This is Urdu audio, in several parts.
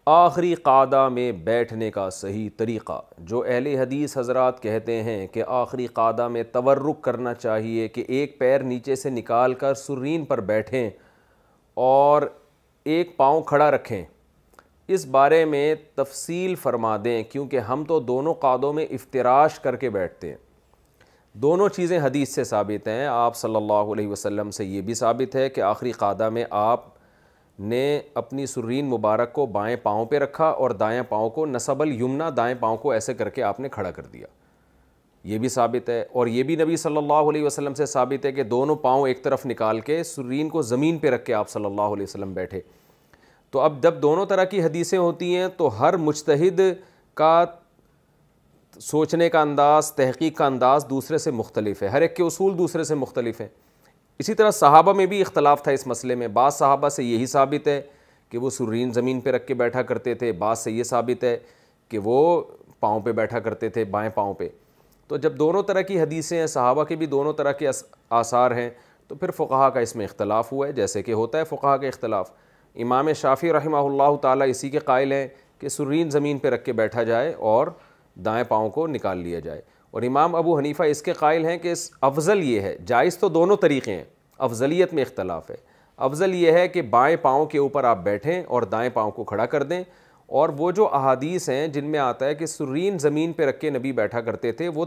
آخری قعدہ میں بیٹھنے کا صحیح طریقہ۔ جو اہل حدیث حضرات کہتے ہیں کہ آخری قعدہ میں تورک کرنا چاہیے کہ ایک پیر نیچے سے نکال کر سرین پر بیٹھیں اور ایک پاؤں کھڑا رکھیں، اس بارے میں تفصیل فرما دیں، کیونکہ ہم تو دونوں قعدوں میں افتراش کر کے بیٹھتے ہیں۔ دونوں چیزیں حدیث سے ثابت ہیں، آپ صلی اللہ علیہ وسلم سے یہ بھی ثابت ہے کہ آخری قعدہ میں آپ نے اپنی سرین مبارک کو بائیں پاؤں پہ رکھا اور دائیں پاؤں کو نصب الیمنا، دائیں پاؤں کو ایسے کر کے آپ نے کھڑا کر دیا، یہ بھی ثابت ہے۔ اور یہ بھی نبی صلی اللہ علیہ وسلم سے ثابت ہے کہ دونوں پاؤں ایک طرف نکال کے سرین کو زمین پہ رکھ کے آپ صلی اللہ علیہ وسلم بیٹھے۔ تو اب جب دونوں طرح کی حدیثیں ہوتی ہیں تو ہر مجتہد کا سوچنے کا انداز، تحقیق کا انداز دوسرے سے مختلف ہے، ہر ایک کے اصول دوسرے سے مختلف ہیں۔ اسی طرح صحابہ میں بھی اختلاف تھا اس مسئلے میں، بعض صحابہ سے یہی ثابت ہے کہ وہ سرین زمین پہ رکھ کے بیٹھا کرتے تھے، بعض سے یہ ثابت ہے کہ وہ پاؤں پہ بیٹھا کرتے تھے، بائیں پاؤں پہ۔ تو جب دونوں طرح کی حدیثیں ہیں، صحابہ کے بھی دونوں طرح کے آثار ہیں، تو پھر فقہا کا اس میں اختلاف ہوا ہے، جیسے کہ ہوتا ہے فقہا کا اختلاف۔ امام شافعی رحمہ اللہ تعالیٰ اسی کے قائل ہیں کہ سرین زمین پہ رکھ کے بیٹھا جائے اور دائیں پاؤں کو نکال لیا جائے، اور امام ابو حنیفہ اس کے قائل ہیں کہ افضل یہ ہے، جائز تو دونوں طریقے ہیں، افضلیت میں اختلاف ہے۔ افضل یہ ہے کہ بائیں پاؤں کے اوپر آپ بیٹھیں اور دائیں پاؤں کو کھڑا کر دیں، اور وہ جو احادیث ہیں جن میں آتا ہے کہ سرین زمین پہ رکھ کے نبی بیٹھا کرتے تھے، وہ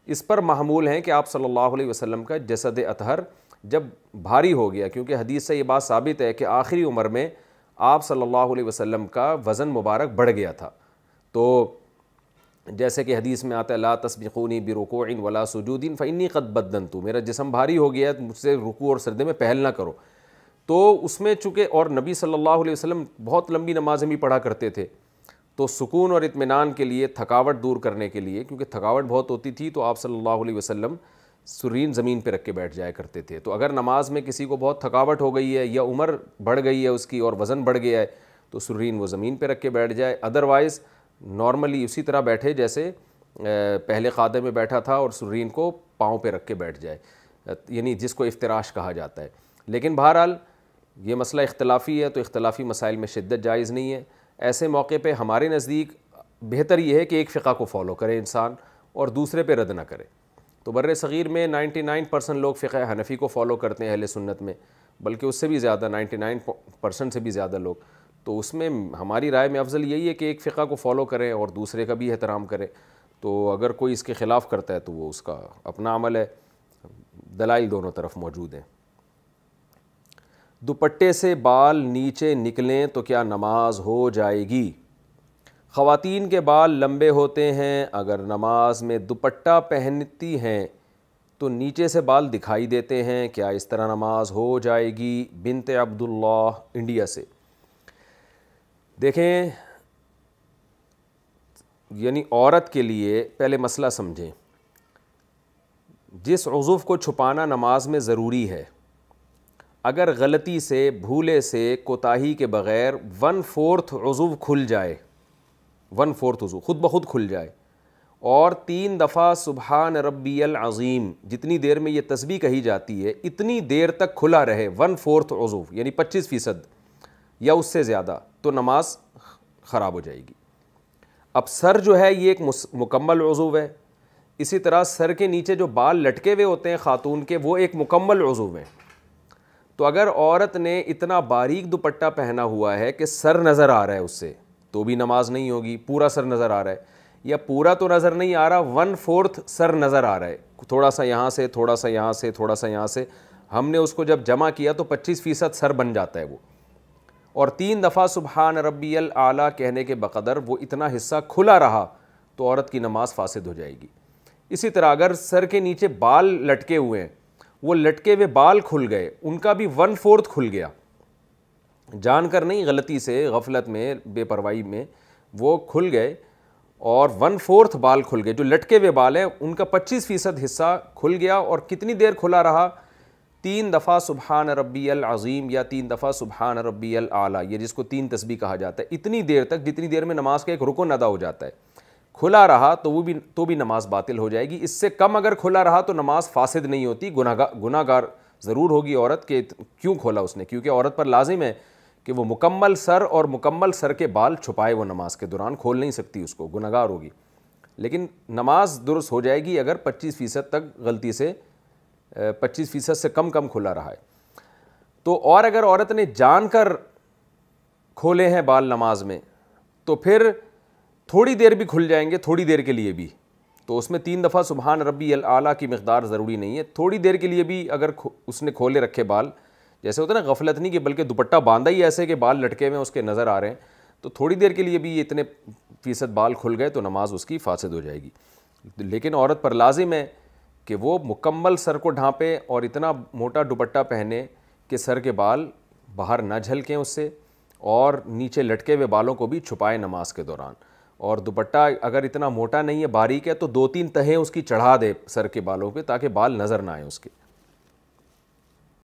اس پر محمول ہیں کہ آپ صلی اللہ علیہ وسلم کا جسد اطہر جب بھاری ہو گیا، کیونکہ حدیث سے یہ بات ثابت ہے کہ آخری عمر میں آپ صلی اللہ علیہ وسلم کا وزن مبارک بڑھ گیا تھا۔ تو جیسے کہ حدیث میں آتا ہے لا تسبقونی برکوع ولا سجود فانی قد بدنت، میرا جسم بھاری ہو گیا ہے، مجھ سے رکوع اور سجدے میں پہل نہ کرو۔ تو اس میں چونکہ اور نبی صلی اللہ علیہ وسلم بہت لمبی نمازیں بھی پڑھا کرتے تھے، تو سکون اور اطمینان کے لیے، تھکاوٹ دور کرنے کے لیے، کیونکہ تھکاوٹ بہت ہوتی تھی، تو آپ صلی اللہ علیہ وسلم سرین زمین پہ رکھ کے بیٹھ جایا کرتے تھے۔ تو اگر نماز میں کسی کو بہت تھکاوٹ ہو گئی ہے یا عمر بڑھ گئی ہے اس کی اور وزن بڑھ گیا ہے، تو سرین وہ زمین پہ رکھ کے بیٹھ جائے، ادروائز نارملی اسی طرح بیٹھے جیسے پہلے قعدے میں بیٹھا تھا، اور سرین کو پاؤں پہ رکھ کے بیٹھ جائے، یعنی جس کو افتراش کہا جاتا ہے۔ لیکن بہرحال یہ مسئلہ اختلافی ہے، تو اختلافی مسائل میں شدت جائز نہیں ہے۔ ایسے موقع پہ ہمارے نزدیک بہتر یہ ہے کہ ایک فقہ کو فالو کرے انسان اور دوسرے پہ رد نہ کرے۔ تو بر صغیر میں 99% لوگ فقہ حنفی کو فالو کرتے ہیں اہل سنت میں، بلکہ اس سے بھی زیادہ 99% سے بھی زیادہ لوگ۔ تو اس میں ہماری رائے میں افضل یہی ہے کہ ایک فقہ کو فالو کریں اور دوسرے کا بھی احترام کریں۔ تو اگر کوئی اس کے خلاف کرتا ہے تو وہ اس کا اپنا عمل ہے، دلائل دونوں طرف موجود ہیں۔ دوپٹے سے بال نیچے نکلیں تو کیا نماز ہو جائے گی؟ خواتین کے بال لمبے ہوتے ہیں، اگر نماز میں دوپٹہ پہنتی ہیں تو نیچے سے بال دکھائی دیتے ہیں، کیا اس طرح نماز ہو جائے گی؟ بنت عبداللہ انڈیا سے۔ دیکھیں، یعنی عورت کے لیے پہلے مسئلہ سمجھیں، جس عضو کو چھپانا نماز میں ضروری ہے، اگر غلطی سے، بھولے سے، کوتاہی کے بغیر 1/4 عضو کھل جائے، 1/4 عضو خود بخود کھل جائے، اور 3 دفعہ سبحان ربی العظیم جتنی دیر میں یہ تسبیح کہی جاتی ہے اتنی دیر تک کھلا رہے، 1/4 عضو یعنی 25% یا اس سے زیادہ، تو نماز خراب ہو جائے گی۔ اب سر جو ہے یہ ایک مکمل عضو ہے، اسی طرح سر کے نیچے جو بال لٹکے ہوئے ہوتے ہیں خاتون کے، وہ ایک مکمل عضو ہیں۔ تو اگر عورت نے اتنا باریک دوپٹہ پہنا ہوا ہے کہ سر نظر آ رہا ہے اس سے، تو بھی نماز نہیں ہوگی۔ پورا سر نظر آ رہا ہے، یا پورا تو نظر نہیں آ رہا، 1/4 سر نظر آ رہا ہے، تھوڑا سا یہاں سے، تھوڑا سا یہاں سے، تھوڑا سا یہاں سے، ہم نے اس کو جب جمع کیا تو 25% سر بن جاتا ہے وہ، اور 3 دفعہ سبحان ربی الاعلیٰ کہنے کے بقدر وہ اتنا حصہ کھلا رہا تو عورت کی نماز فاسد ہو جائے گی۔ اسی طرح اگر سر کے نیچے بال لٹکے ہوئے ہیں، وہ لٹکے ہوئے بال کھل گئے، ان کا بھی 1/4 کھل گیا، جان کر نہیں، غلطی سے، غفلت میں، بے پرواہی میں وہ کھل گئے، اور 1/4 بال کھل گئے، جو لٹکے ہوئے بال ہیں ان کا 25% حصہ کھل گیا، اور کتنی دیر کھلا رہا؟ 3 دفعہ سبحان ربی العظیم یا 3 دفعہ سبحان ربی الاعلیٰ، یہ جس کو 3 تسبیح کہا جاتا ہے، اتنی دیر تک جتنی دیر میں نماز کا ایک رکن ادا ہو جاتا ہے، کھلا رہا تو بھی نماز باطل ہو جائے گی۔ اس سے کم اگر کھلا رہا تو نماز فاسد نہیں ہوتی، گناہ گار ضرور ہوگی عورت کہ کیوں کھولا اس نے، کیونکہ عورت پر لازم ہے کہ وہ مکمل سر اور مکمل سر کے بال چھپائے وہ نماز کے دوران، کھول نہیں سکتی اس کو، گنہگار ہوگی، لیکن نماز درست ہو جائے گی اگر 25% تک غلطی سے 25% سے کم کھلا رہا ہے۔ تو اور اگر عورت نے جان کر کھولے ہیں بال نماز میں تو پھر تھوڑی دیر بھی کھل جائیں گے، تھوڑی دیر کے لیے بھی، تو اس میں 3 دفعہ سبحان ربی الاعلیٰ کی مقدار ضروری نہیں ہے، تھوڑی دیر کے لیے بھی اگر اس نے کھولے رکھے بال، جیسے ہوتا ہے نا غفلت نہیں کہ بلکہ دوپٹہ باندھا ہی ایسے کہ بال لٹکے ہوئے اس کے نظر آ رہے ہیں، تو تھوڑی دیر کے لیے بھی یہ اتنے فیصد بال کھل گئے تو نماز اس کی فاسد ہو جائے گی۔ لیکن عورت پر لازم ہے کہ وہ مکمل سر کو ڈھانپے اور اتنا موٹا دوپٹہ پہنے کہ سر کے بال باہر نہ جھلکیں اس سے، اور نیچے لٹکے ہوئے بالوں کو بھی چھپائے نماز کے دوران، اور دوپٹہ اگر اتنا موٹا نہیں ہے باریک ہے تو 2-3 تہیں اس کی چڑھا دے سر کے بالوں پہ تاکہ بال نظر نہ آئیں اس کے۔